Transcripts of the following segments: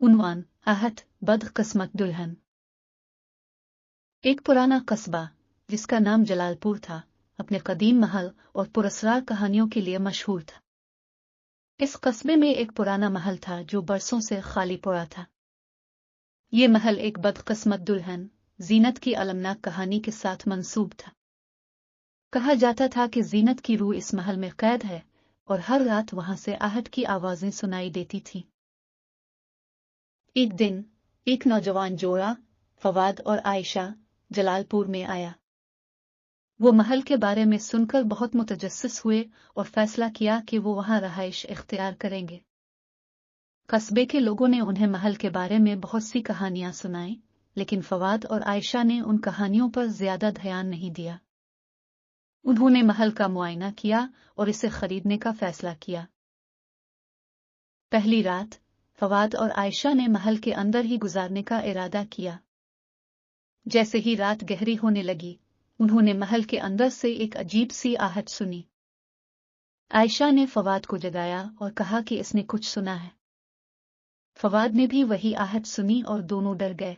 उन्वान आहट बदकिस्मत दुल्हन। एक पुराना कस्बा जिसका नाम जलालपुर था अपने कदीम महल और पुरस्कार कहानियों के लिए मशहूर था। इस कस्बे में एक पुराना महल था जो बरसों से खाली पड़ा था। ये महल एक बदकिस्मत दुल्हन जीनत की अलमनाक कहानी के साथ मंसूब था। कहा जाता था कि जीनत की रूह इस महल में कैद है और हर रात वहां से आहट की आवाजें सुनाई देती थीं। एक दिन एक नौजवान जोड़ा फवाद और आयशा जलालपुर में आया। वो महल के बारे में सुनकर बहुत मुतजस्सिस हुए और फैसला किया कि वो वहां रहाइश इख्तियार करेंगे। कस्बे के लोगों ने उन्हें महल के बारे में बहुत सी कहानियां सुनाई, लेकिन फवाद और आयशा ने उन कहानियों पर ज्यादा ध्यान नहीं दिया। उन्होंने महल का मुआयना किया और इसे खरीदने का फैसला किया। पहली रात फवाद और आयशा ने महल के अंदर ही गुजारने का इरादा किया। जैसे ही रात गहरी होने लगी, उन्होंने महल के अंदर से एक अजीब सी आहट सुनी। आयशा ने फवाद को जगाया और कहा कि इसने कुछ सुना है। फवाद ने भी वही आहट सुनी और दोनों डर गए।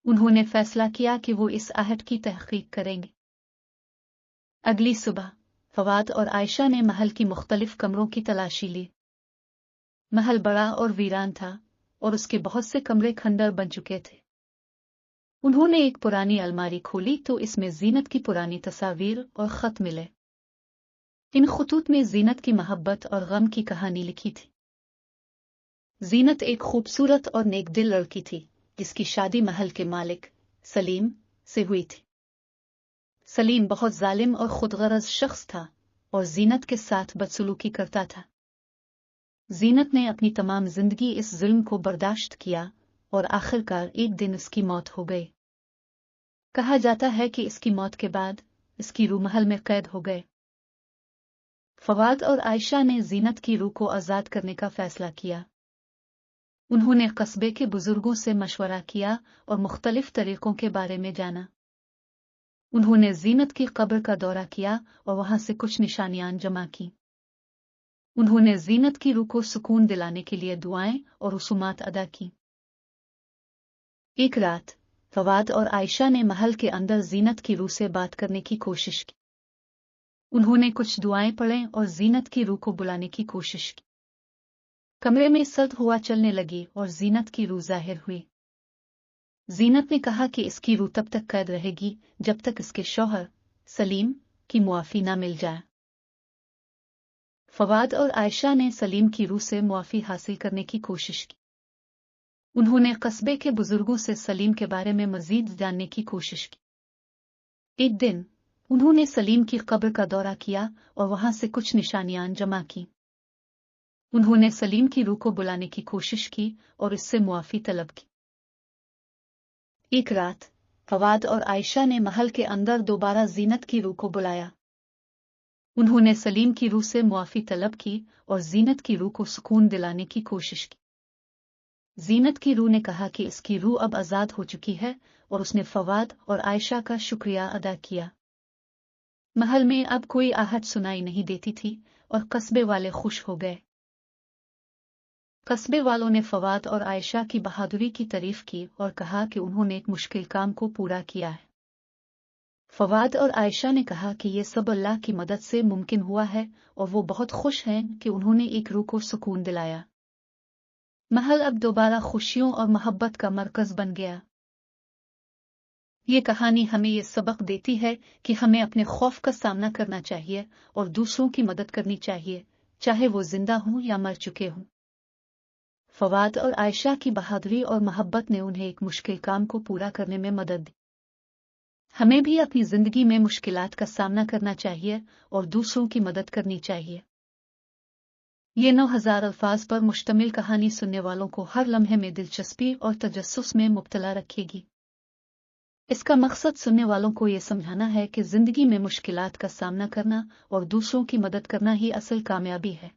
उन्होंने फैसला किया कि वो इस आहट की तहकीक करेंगे। अगली सुबह फवाद और आयशा ने महल की मुख्तलिफ कमरों की तलाशी ली। महल बड़ा और वीरान था और उसके बहुत से कमरे खंडर बन चुके थे। उन्होंने एक पुरानी अलमारी खोली तो इसमें जीनत की पुरानी तस्वीर और खत मिले। इन खतूत में जीनत की मोहब्बत और गम की कहानी लिखी थी। जीनत एक खूबसूरत और नेकदिल लड़की थी जिसकी शादी महल के मालिक सलीम से हुई थी। सलीम बहुत जालिम और खुदगरज शख्स था और जीनत के साथ बदसलूकी करता था। जीनत ने अपनी तमाम जिंदगी इस जुल्म को बर्दाश्त किया और आखिरकार एक दिन उसकी मौत हो गई। कहा जाता है कि इसकी मौत के बाद इसकी रूह महल में कैद हो गए। फवाद और आयशा ने जीनत की रूह को आजाद करने का फैसला किया। उन्होंने कस्बे के बुजुर्गों से मशवरा किया और मुख्तलिफ तरीकों के बारे में जाना। उन्होंने जीनत की कब्र का दौरा किया और वहां से कुछ निशानियां जमा की। उन्होंने जीनत की रूह को सुकून दिलाने के लिए दुआएं और रसूमात अदा की। एक रात फवाद और आयशा ने महल के अंदर जीनत की रूह से बात करने की कोशिश की। उन्होंने कुछ दुआएं पढ़ें और जीनत की रूह को बुलाने की कोशिश की। कमरे में सर्द हवा चलने लगी और जीनत की रूह जाहिर हुई। जीनत ने कहा कि इसकी रूह तब तक कैद रहेगी जब तक इसके शौहर सलीम की मुआफी ना मिल जाए। फवाद और आयशा ने सलीम की रूह से मुआफी हासिल करने की कोशिश की। उन्होंने कस्बे के बुजुर्गों से सलीम के बारे में मजीद जानने की कोशिश की। एक दिन उन्होंने सलीम की कब्र का दौरा किया और वहां से कुछ निशानियां जमा की। उन्होंने सलीम की रूह को बुलाने की कोशिश की और इससे मुआफी तलब की। एक रात फवाद और आयशा ने महल के अंदर दोबारा जीनत की रूह को बुलाया। उन्होंने सलीम की रूह से मुआफी तलब की और जीनत की रूह को सुकून दिलाने की कोशिश की। जीनत की रूह ने कहा कि इसकी रूह अब आजाद हो चुकी है और उसने फवाद और आयशा का शुक्रिया अदा किया। महल में अब कोई आहट सुनाई नहीं देती थी और कस्बे वाले खुश हो गए। कस्बे वालों ने फवाद और आयशा की बहादुरी की तारीफ की और कहा कि उन्होंने एक मुश्किल काम को पूरा किया है। फवाद और आयशा ने कहा कि यह सब अल्लाह की मदद से मुमकिन हुआ है और वो बहुत खुश हैं कि उन्होंने एक रूह को सुकून दिलाया। महल अब दोबारा खुशियों और मोहब्बत का मरकज बन गया। ये कहानी हमें ये सबक देती है कि हमें अपने खौफ का सामना करना चाहिए और दूसरों की मदद करनी चाहिए, चाहे वो जिंदा हों या मर चुके हों। फवाद और आयशा की बहादुरी और मोहब्बत ने उन्हें एक मुश्किल काम को पूरा करने में मदद दी। हमें भी अपनी जिंदगी में मुश्किलात का सामना करना चाहिए और दूसरों की मदद करनी चाहिए। ये 9000 अल्फाज पर मुश्तमिल कहानी सुनने वालों को हर लम्हे में दिलचस्पी और तजस्सुस में मुब्तला रखेगी। इसका मकसद सुनने वालों को ये समझाना है कि जिंदगी में मुश्किलात का सामना करना और दूसरों की मदद करना ही असल कामयाबी है।